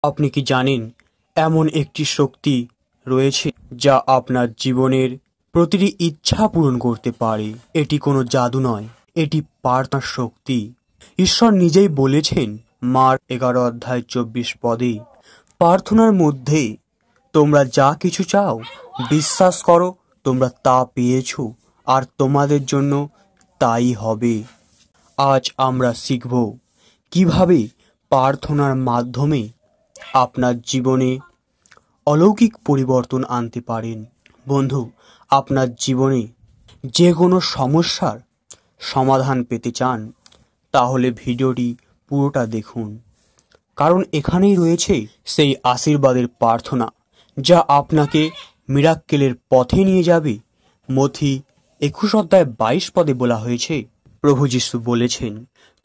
আপনি কি জানেন এমন একটি শক্তি রয়েছে যা আপনার জীবনের প্রতিটি ইচ্ছা পূরণ করতে পারে? এটি কোনো জাদু নয়, এটি প্রার্থনার শক্তি। ঈশ্বর নিজেই বলেছেন মার্ক 11:24 প্রার্থনার মধ্যে তোমরা যা কিছু চাও বিশ্বাস করো তোমরা তা পেয়েছ আর তোমাদের জন্য তাই হবে। আজ আমরা শিখব কিভাবে প্রার্থনার মাধ্যমে আপনার জীবনে অলৌকিক পরিবর্তন আনতে পারেন। বন্ধু, আপনার জীবনে যে কোনো সমস্যার সমাধান পেতে চান তাহলে ভিডিওটি পুরোটা দেখুন, কারণ এখানেই রয়েছে সেই আশীর্বাদের প্রার্থনা যা আপনাকে মিরাক্কেলের পথে নিয়ে যাবে। মথি 21:22 বলা হয়েছে, প্রভু যীশু বলেছেন,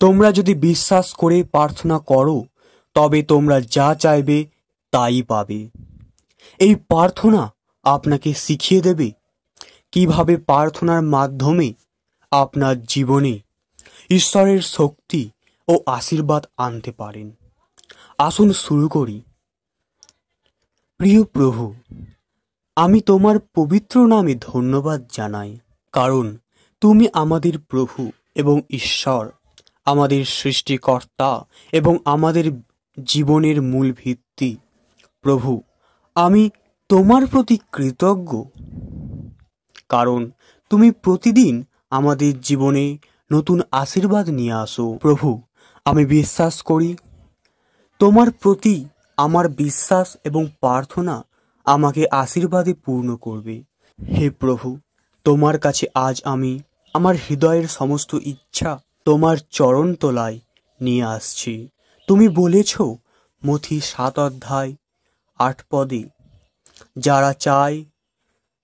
তোমরা যদি বিশ্বাস করে প্রার্থনা করো তবে তোমরা যা চাইবে তাই পাবে। এই প্রার্থনা আপনাকে শিখিয়ে দেবে কিভাবে প্রার্থনার মাধ্যমে আপনার জীবনে ঈশ্বরের শক্তি ও আশীর্বাদ আনতে পারেন। আসুন শুরু করি। প্রিয় প্রভু, আমি তোমার পবিত্র নামে ধন্যবাদ জানাই, কারণ তুমি আমাদের প্রভু এবং ঈশ্বর, আমাদের সৃষ্টিকর্তা এবং আমাদের জীবনের মূল ভিত্তি। প্রভু, আমি তোমার প্রতি কৃতজ্ঞ, কারণ তুমি প্রতিদিন আমাদের জীবনে নতুন আশীর্বাদ নিয়ে আসো। প্রভু, আমি বিশ্বাস করি তোমার প্রতি আমার বিশ্বাস এবং প্রার্থনা আমাকে আশীর্বাদে পূর্ণ করবে। হে প্রভু, তোমার কাছে আজ আমি আমার হৃদয়ের সমস্ত ইচ্ছা তোমার চরণ তলায় নিয়ে আসছি। তুমি বলেছ মথি 7:8 যারা চায়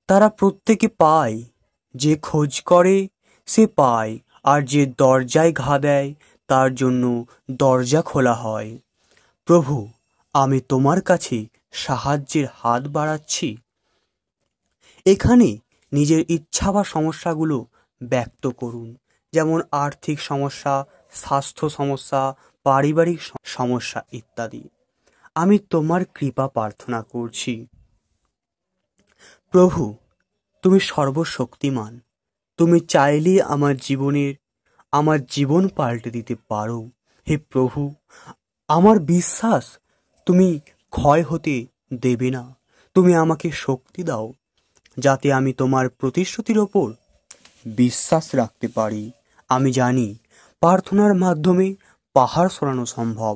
তারা প্রত্যেকে পায়, যে খোঁজ করে সে পায়, আর যে দরজায় ঘা দেয় তার জন্য দরজা খোলা হয়। প্রভু, আমি তোমার কাছে সাহায্যের হাত বাড়াচ্ছি। এখানে নিজের ইচ্ছা বা সমস্যাগুলো ব্যক্ত করুন, যেমন আর্থিক সমস্যা, স্বাস্থ্য সমস্যা, পারিবারিক সমস্যা ইত্যাদি। আমি তোমার কৃপা প্রার্থনা করছি। প্রভু, তুমি সর্বশক্তিমান, তুমি চাইলে আমার জীবন পাল্টে দিতে পারো। হে প্রভু, আমার বিশ্বাস তুমি ক্ষয় হতে দেবে না। তুমি আমাকে শক্তি দাও যাতে আমি তোমার প্রতিশ্রুতির ওপর বিশ্বাস রাখতে পারি। আমি জানি প্রার্থনার মাধ্যমে পাহাড় সরানো সম্ভব।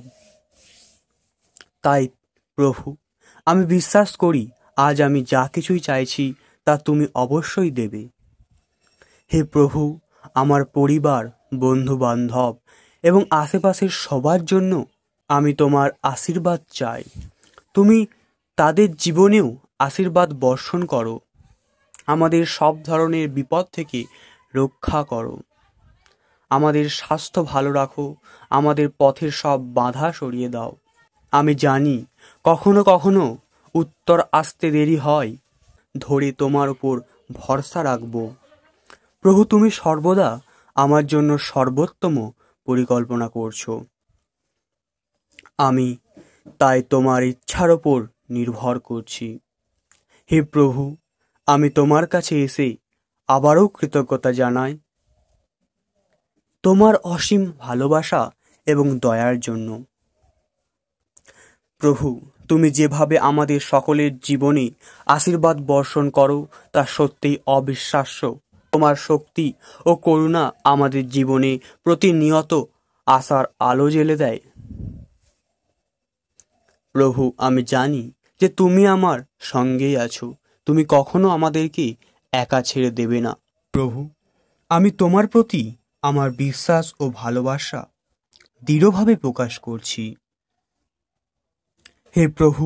তাই প্রভু, আমি বিশ্বাস করি আজ আমি যা কিছুই চাইছি তা তুমি অবশ্যই দেবে। হে প্রভু, আমার পরিবার, বন্ধু বান্ধব এবং আশেপাশের সবার জন্য আমি তোমার আশীর্বাদ চাই। তুমি তাদের জীবনেও আশীর্বাদ বর্ষণ করো, আমাদের সব ধরনের বিপদ থেকে রক্ষা করো, আমাদের স্বাস্থ্য ভালো রাখো, আমাদের পথের সব বাধা সরিয়ে দাও। আমি জানি কখনো কখনো উত্তর আসতে দেরি হয়, ধরে তোমার উপর ভরসা রাখব। প্রভু, তুমি সর্বদা আমার জন্য সর্বোত্তম পরিকল্পনা করছো। আমি তাই তোমার ইচ্ছার ওপর নির্ভর করছি। হে প্রভু, আমি তোমার কাছে এসে আবারও কৃতজ্ঞতা জানাই তোমার অসীম ভালোবাসা এবং দয়ার জন্য। প্রভু, তুমি যেভাবে আমাদের সকলের জীবনে আশীর্বাদ বর্ষণ করো তা সত্যিই অবিশ্বাস্য। তোমার শক্তি ও করুণা আমাদের জীবনে প্রতিনিয়ত আশার আলো জ্বেলে দেয়। প্রভু, আমি জানি যে তুমি আমার সঙ্গেই আছো, তুমি কখনো আমাদেরকে একা ছেড়ে দেবে না। প্রভু, আমি তোমার প্রতি আমার বিশ্বাস ও ভালোবাসা দৃঢ়ভাবে প্রকাশ করছি। হে প্রভু,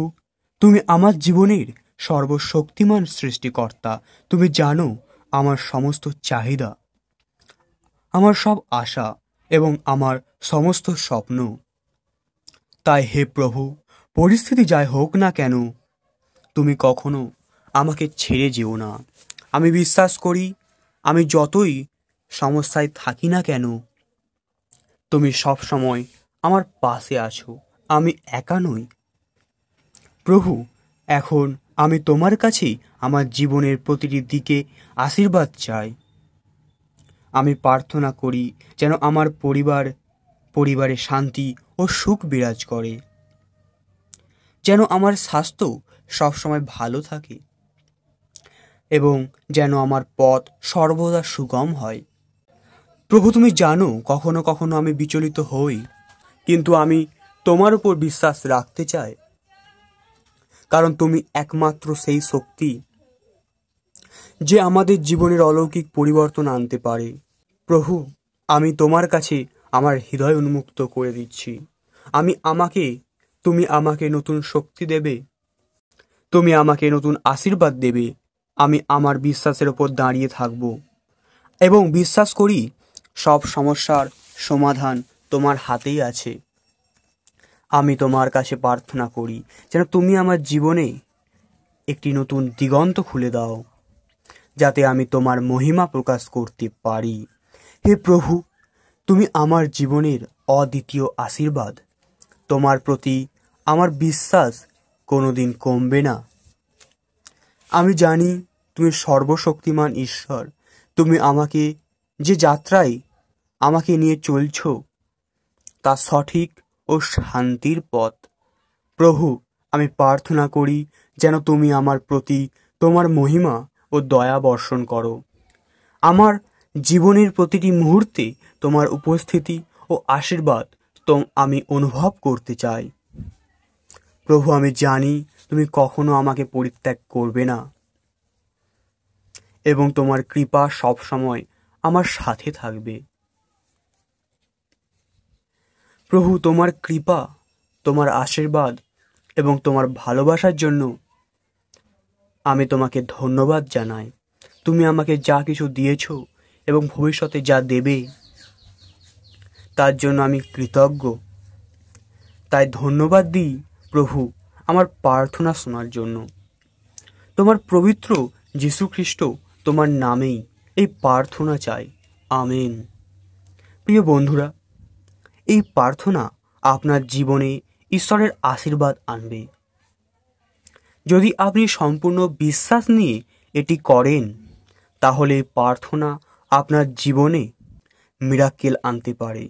তুমি আমার জীবনের সর্বশক্তিমান সৃষ্টিকর্তা। তুমি জানো আমার সমস্ত চাহিদা, আমার সব আশা এবং আমার সমস্ত স্বপ্ন। তাই হে প্রভু, পরিস্থিতি যাই হোক না কেন, তুমি কখনো আমাকে ছেড়ে যেও না। আমি বিশ্বাস করি আমি যতই সমস্যায় থাকি না কেন, তুমি সব সময় আমার পাশে আছো। আমি একা নই, প্রভু, এখন আমি তোমার কাছেই আমার জীবনের প্রতিটি দিকে আশীর্বাদ চাই। আমি প্রার্থনা করি যেন আমার পরিবারে শান্তি ও সুখ বিরাজ করে, যেন আমার স্বাস্থ্য সবসময় ভালো থাকে এবং যেন আমার পথ সর্বদা সুগম হয়। প্রভু, তুমি জানো কখনো কখনো আমি বিচলিত হই, কিন্তু আমি তোমার উপর বিশ্বাস রাখতে চাই, কারণ তুমি একমাত্র সেই শক্তি যে আমাদের জীবনের অলৌকিক পরিবর্তন আনতে পারে। প্রভু, আমি তোমার কাছে আমার হৃদয় উন্মুক্ত করে দিচ্ছি। তুমি আমাকে নতুন শক্তি দেবে, তুমি আমাকে নতুন আশীর্বাদ দেবে। আমি আমার বিশ্বাসের ওপর দাঁড়িয়ে থাকব এবং বিশ্বাস করি সব সমস্যার সমাধান তোমার হাতেই আছে। আমি তোমার কাছে প্রার্থনা করি যেন তুমি আমার জীবনে একটি নতুন দিগন্ত খুলে দাও, যাতে আমি তোমার মহিমা প্রকাশ করতে পারি। হে প্রভু, তুমি আমার জীবনের অদ্বিতীয় আশীর্বাদ। তোমার প্রতি আমার বিশ্বাস কোনোদিন কমবে না। আমি জানি তুমি সর্বশক্তিমান ঈশ্বর। তুমি আমাকে যে যাত্রায় আমাকে নিয়ে চলছ তা সঠিক ও শান্তির পথ। প্রভু, আমি প্রার্থনা করি যেন তুমি আমার প্রতি তোমার মহিমা ও দয়া বর্ষণ করো। আমার জীবনের প্রতিটি মুহূর্তে তোমার উপস্থিতি ও আশীর্বাদ আমি অনুভব করতে চাই। প্রভু, আমি জানি তুমি কখনো আমাকে পরিত্যাগ করবে না এবং তোমার কৃপা সবসময় আমার সাথে থাকবে। প্রভু, তোমার কৃপা, তোমার আশীর্বাদ এবং তোমার ভালোবাসার জন্য আমি তোমাকে ধন্যবাদ জানাই। তুমি আমাকে যা কিছু দিয়েছ এবং ভবিষ্যতে যা দেবে তার জন্য আমি কৃতজ্ঞ। তাই ধন্যবাদ দিই প্রভু আমার প্রার্থনা শোনার জন্য। তোমার পবিত্র যীশু খ্রিস্ট তোমার নামেই এই প্রার্থনা চাই। আমেন। প্রিয় বন্ধুরা, এই প্রার্থনা আপনার জীবনে ঈশ্বরের আশীর্বাদ আনবে। যদি আপনি সম্পূর্ণ বিশ্বাস নিয়ে এটি করেন, তাহলে প্রার্থনা আপনার জীবনে মিরাকেল আনতে পারে।